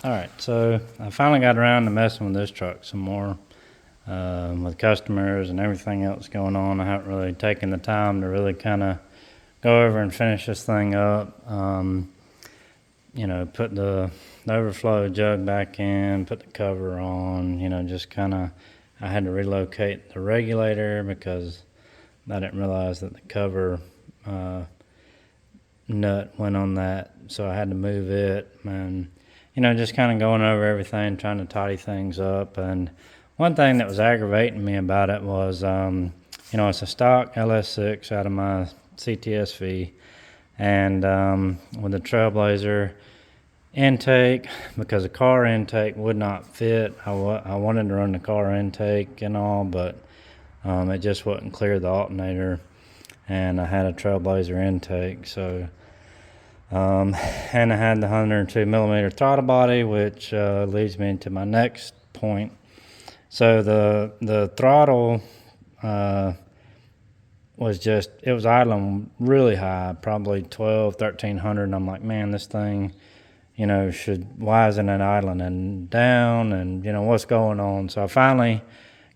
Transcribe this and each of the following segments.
All right, so I finally got around to messing with this truck some more, with customers and everything else going on. I haven't really taken the time to really kind of go over and finish this thing up. Put the overflow jug back in, put the cover on, just kind of, I had to relocate the regulator because I didn't realize that the cover nut went on that, so I had to move it, and just kind of going over everything, trying to tidy things up. And one thing that was aggravating me about it was, it's a stock LS6 out of my CTSV, and with the Trailblazer intake, because the car intake would not fit. I wanted to run the car intake and all, but it just wouldn't clear the alternator, and I had a Trailblazer intake. So and I had the 102 millimeter throttle body, which leads me into my next point. So the throttle it was idling really high, probably 1300, and I'm like, man, this thing, why isn't it idling and down, and what's going on? So I finally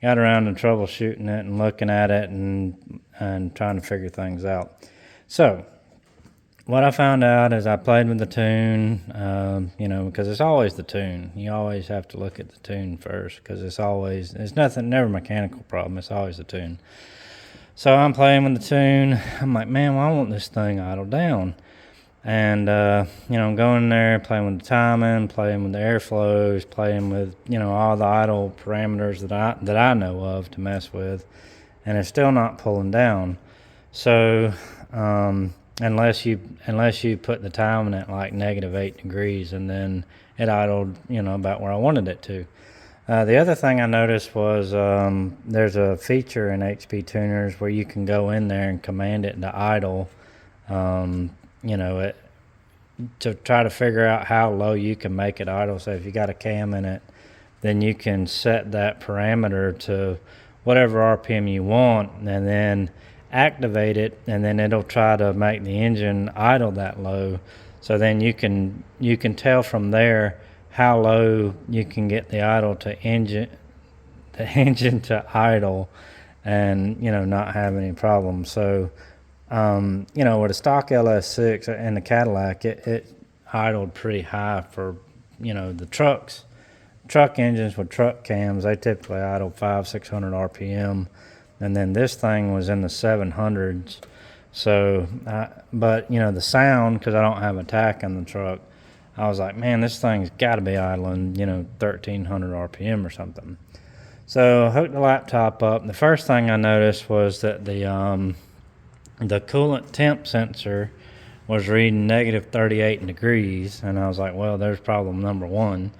got around to troubleshooting it and looking at it and trying to figure things out. So what I found out is I played with the tune, because it's always the tune. You always have to look at the tune first, because it's never a mechanical problem. It's always the tune. So I'm playing with the tune. I'm like, man, well, I want this thing idled down. And, I'm going there, playing with the timing, playing with the airflows, playing with, all the idle parameters that I know of to mess with. And it's still not pulling down. So, unless you put the timing at like -8 degrees, and then it idled, about where I wanted it to. The other thing I noticed was there's a feature in HP tuners where you can go in there and command it to idle, to try to figure out how low you can make it idle. So if you got a cam in it, then you can set that parameter to whatever RPM you want, and then activate it, and then it'll try to make the engine idle that low. So then you can tell from there how low you can get the engine to idle, and not have any problems. So with a stock LS6 and the Cadillac, it idled pretty high for the truck engines with truck cams. They typically idle 500-600 RPM, and then this thing was in the 700s. So but the sound, because I don't have a tack on the truck, I was like, man, this thing's got to be idling 1300 RPM or something. So I hooked the laptop up. The first thing I noticed was that the coolant temp sensor was reading -38 degrees, and I was like, well, there's problem number one.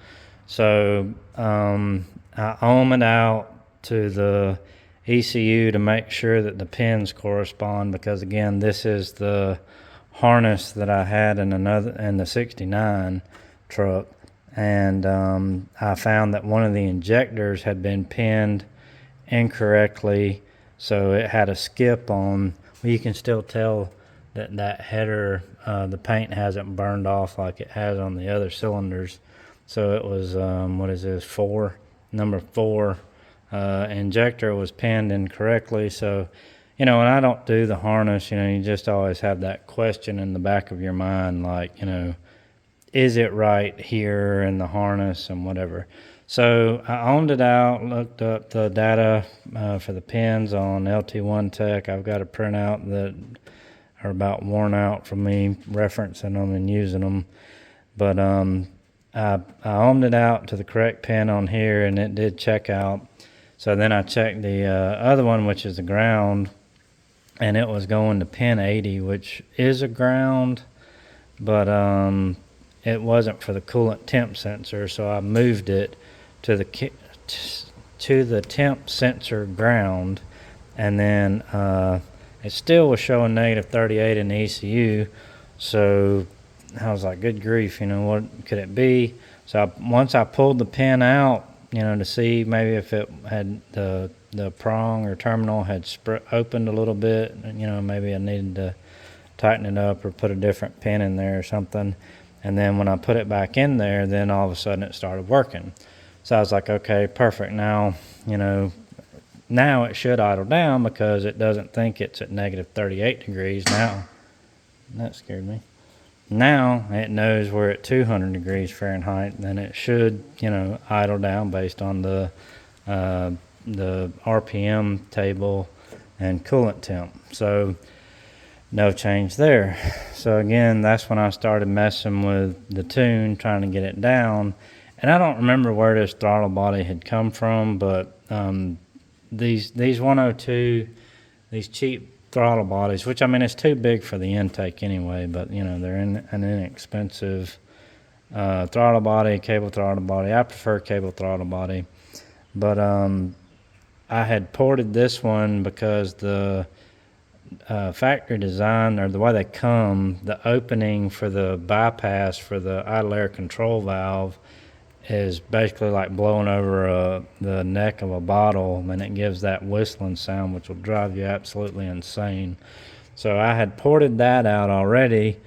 So I ohm it out to the ECU to make sure that the pins correspond, because again, this is the harness that I had in the 69 truck, and I found that one of the injectors had been pinned incorrectly, so it had a skip on. Well, you can still tell that header, the paint hasn't burned off like it has on the other cylinders. So it was number 4 injector was pinned incorrectly. So when I don't do the harness, you just always have that question in the back of your mind, like, is it right here in the harness and whatever. So I ohmed it out, looked up the data for the pins on LT1 Tech. I've got a printout that are about worn out from me referencing them and using them. But I ohmed it out to the correct pin on here, and it did check out. So then I checked the other one, which is the ground, and it was going to pin 80, which is a ground, but it wasn't for the coolant temp sensor. So I moved it to the temp sensor ground, and then it still was showing -38 in the ECU. So I was like, good grief, what could it be? So once I pulled the pin out, to see maybe if it had the prong or terminal had opened a little bit, maybe I needed to tighten it up or put a different pin in there or something. And then when I put it back in there, then all of a sudden it started working. So I was like, okay, perfect. Now, now it should idle down because it doesn't think it's at negative 38 degrees now. That scared me. Now it knows we're at 200 degrees Fahrenheit, then it should, idle down based on the RPM table and coolant temp. So no change there. So again, that's when I started messing with the tune, trying to get it down. And I don't remember where this throttle body had come from, but these 102, these cheap throttle bodies, which I mean it's too big for the intake anyway, but they're an inexpensive throttle body, cable throttle body. I prefer cable throttle body, but I had ported this one because the factory design, or the way they come, the opening for the bypass for the idle air control valve is basically like blowing over the neck of a bottle, and it gives that whistling sound which will drive you absolutely insane. So I had ported that out already,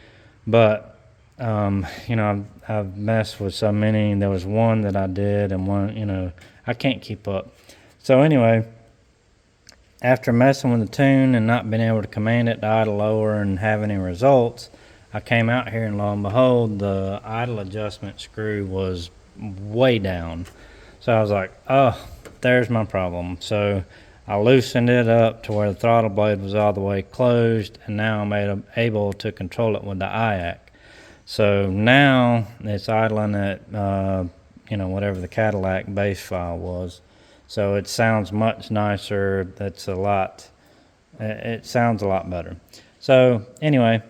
but I've messed with so many. There was one that I did, and one, I can't keep up. So anyway, after messing with the tune and not being able to command it to idle lower and have any results, I came out here and lo and behold, the idle adjustment screw was way down. So I was like, oh, there's my problem. So I loosened it up to where the throttle blade was all the way closed, and now I'm able to control it with the IAC. So now it's idling at whatever the Cadillac base file was. So it sounds much nicer. It sounds a lot better. So anyway,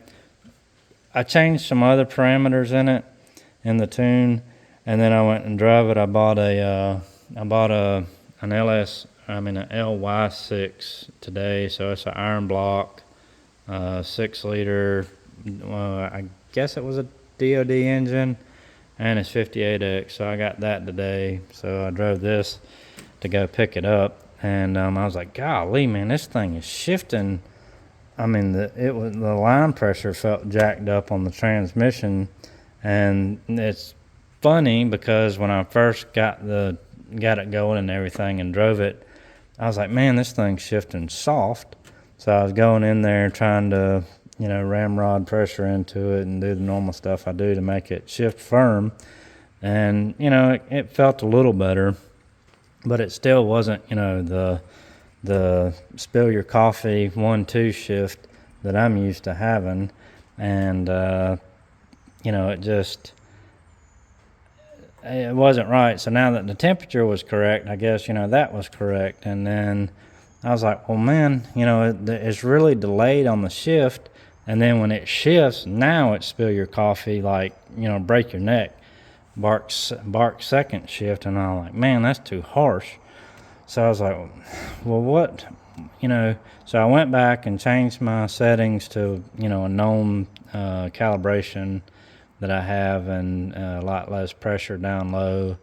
I changed some other parameters in the tune, and then I went and drove it. I bought an LY6 today. So it's an iron block, 6 liter. I guess it was a DOD engine, and it's 58X. So I got that today. So I drove this to go pick it up, and I was like, golly, man, this thing is shifting. I mean, the line pressure felt jacked up on the transmission, and it's funny because when I first got it going and everything and drove it, I was like, man, this thing's shifting soft. So I was going in there trying to ramrod pressure into it and do the normal stuff I do to make it shift firm, and it felt a little better. But it still wasn't, the spill your coffee 1-2 shift that I'm used to having. And, it wasn't right. So now that the temperature was correct, I guess, that was correct. And then I was like, well, man, it's really delayed on the shift. And then when it shifts, now it's spill your coffee, like, break your neck. Bark second shift, and I'm like, man, that's too harsh. So I was like, well, what, so I went back and changed my settings to, a known calibration that I have, and a lot less pressure down low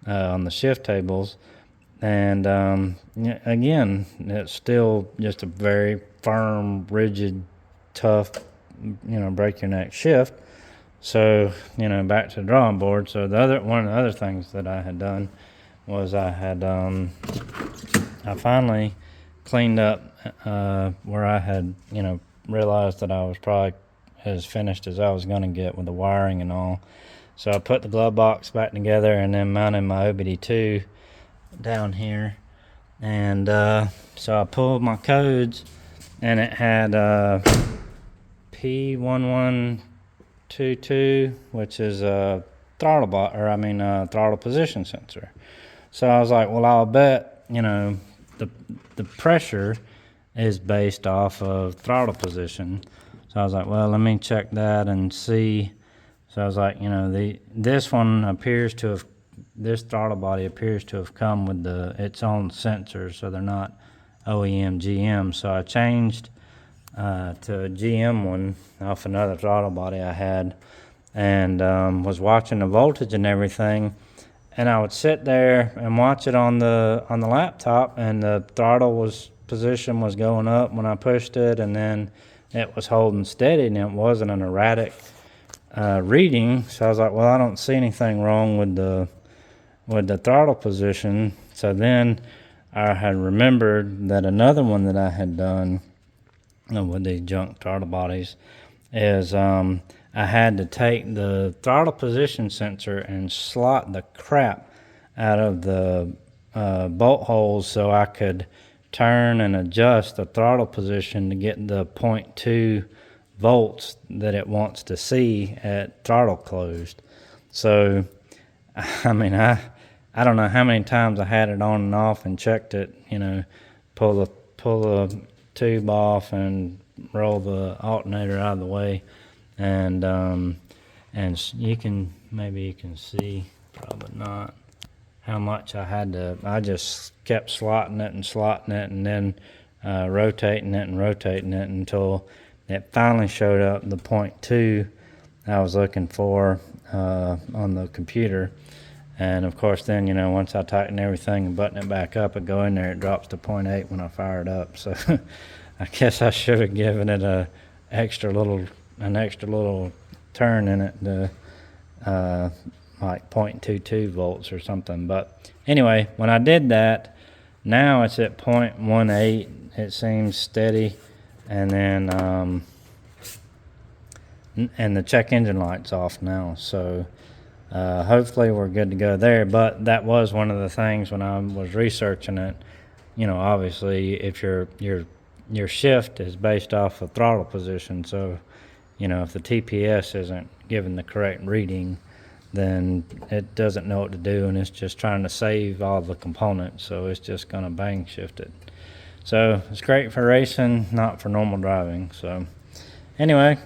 on the shift tables. And again, it's still just a very firm, rigid, tough, break your neck shift. So, back to the drawing board. So one of the other things that I had done was I finally cleaned up where I had, realized that I was probably as finished as I was going to get with the wiring and all. So I put the glove box back together and then mounted my OBD2 down here. And so I pulled my codes, and it had P1122, which is a throttle position sensor. So I was like, well, I'll bet the pressure is based off of throttle position. So I was like, well, let me check that and see. So I was like, this throttle body appears to have come with its own sensors, so they're not OEM GM. So I changed to a GM one off another throttle body I had, and was watching the voltage and everything. And I would sit there and watch it on the laptop, and the throttle position was going up when I pushed it, and then it was holding steady, and it wasn't an erratic reading. So I was like, well, I don't see anything wrong with the throttle position. So then I had remembered that another one that I had done with these junk throttle bodies is I had to take the throttle position sensor and slot the crap out of the bolt holes so I could turn and adjust the throttle position to get the 0.2 volts that it wants to see at throttle closed. So, I mean, I don't know how many times I had it on and off and checked it, pull the tube off and roll the alternator out of the way. And maybe you can see, probably not, how much I just kept slotting it and then rotating it until it finally showed up the 0.2 I was looking for on the computer. And of course then, once I tighten everything and button it back up and go in there, it drops to 0.8 when I fire it up. So I guess I should have given it an extra little turn in it to like 0.22 volts or something. But anyway, when I did that, now it's at 0.18. It seems steady. And then and the check engine light's off now. So hopefully we're good to go there. But that was one of the things when I was researching it. Obviously if your shift is based off of throttle position, so if the TPS isn't giving the correct reading, then it doesn't know what to do, and it's just trying to save all the components, so it's just going to bang shift it. So it's great for racing, not for normal driving. So anyway,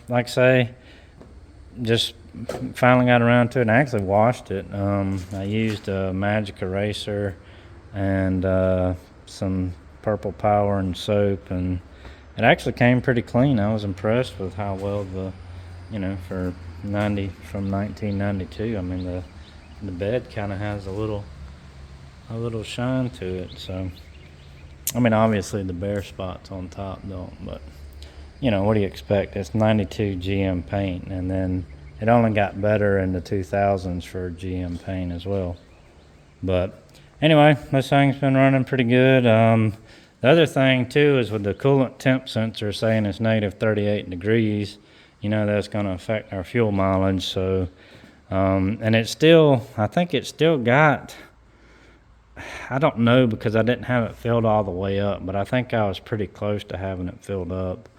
like I say, just finally got around to it and I actually washed it. I used a magic eraser and some purple power and soap, and it actually came pretty clean. I was impressed with how well for 1992, I mean the bed kind of has a little shine to it. So I mean, obviously the bare spots on top don't, but what do you expect? It's 92 GM paint, and then it only got better in the 2000s for GM paint as well. But anyway, this thing's been running pretty good. The other thing too is with the coolant temp sensor saying it's negative 38 degrees, that's going to affect our fuel mileage. So, and I think it's still got, I don't know because I didn't have it filled all the way up, but I think I was pretty close to having it filled up.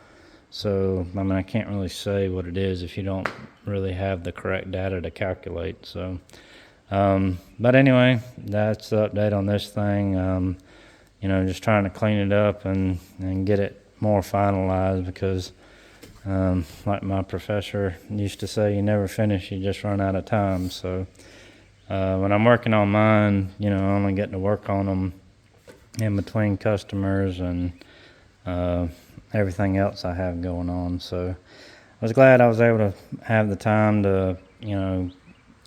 So, I mean, I can't really say what it is if you don't really have the correct data to calculate. So, but anyway, that's the update on this thing. Just trying to clean it up and get it more finalized because, like my professor used to say, you never finish, you just run out of time. So, when I'm working on mine, I only get to work on them in between customers and everything else I have going on. So I was glad I was able to have the time to,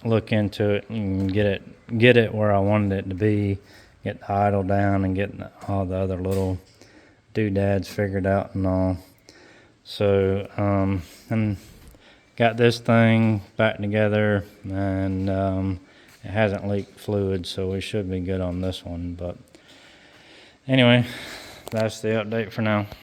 look into it and get it where I wanted it to be, get the idle down and get all the other little doodads figured out and all. So, and got this thing back together, and it hasn't leaked fluid, so we should be good on this one. But anyway, that's the update for now.